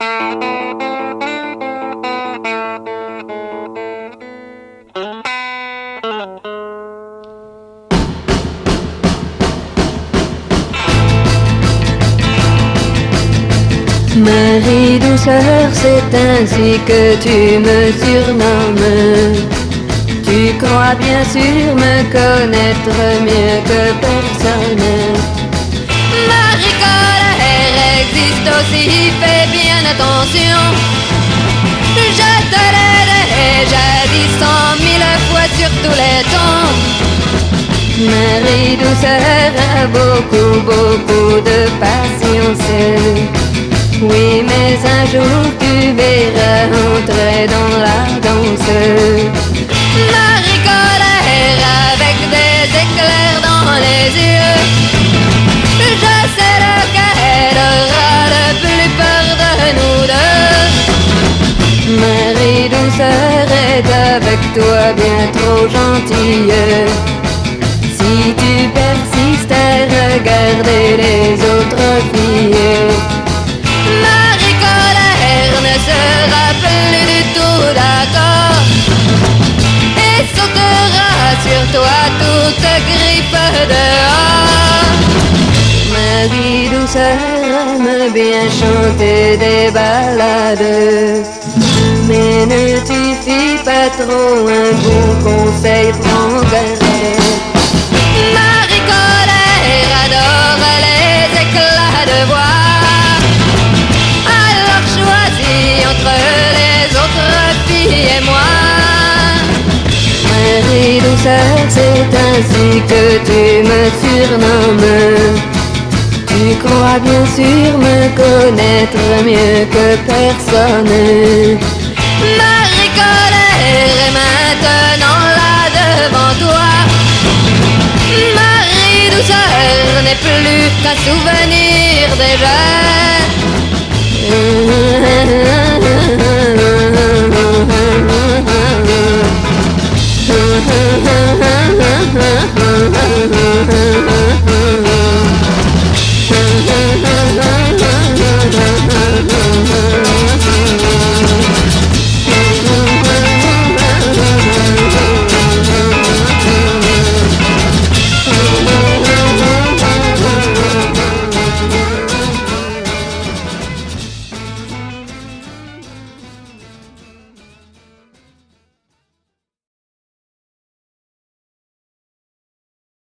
Marie douceur, c'est ainsi que tu me surnommes. Tu crois bien sûr me connaître mieux que personne. Marie colère existe aussi, fais bien attention. Je te l'ai déjà dit 100 000 fois sur tous les tons. Marie douceur a beaucoup de patience. Oui, mais un jour tu verras entrer dans la danse. Marie colère avec des éclairs dans les yeux. Je sais lequel aura le plus peur de nous deux. Marie douceur est avec toi bien trop gentille. Si tu persistes à regarder les autres filles, Marie colère ne sera plus du tout d'accord et sautera sur toi toute griffe dehors. Marie douceur aime bien chanter des ballades, mais ne t'y fie pas trop, un bon conseil, prends garde. Marie colère adore les éclats de voix. Choisis entre les autres filles et moi. Marie douceur, c'est ainsi que tu me surnommes. Tu crois bien sûr me connaître mieux que personne. Marie colère est maintenant là devant toi. Marie douceur n'est plus qu'un souvenir déjà.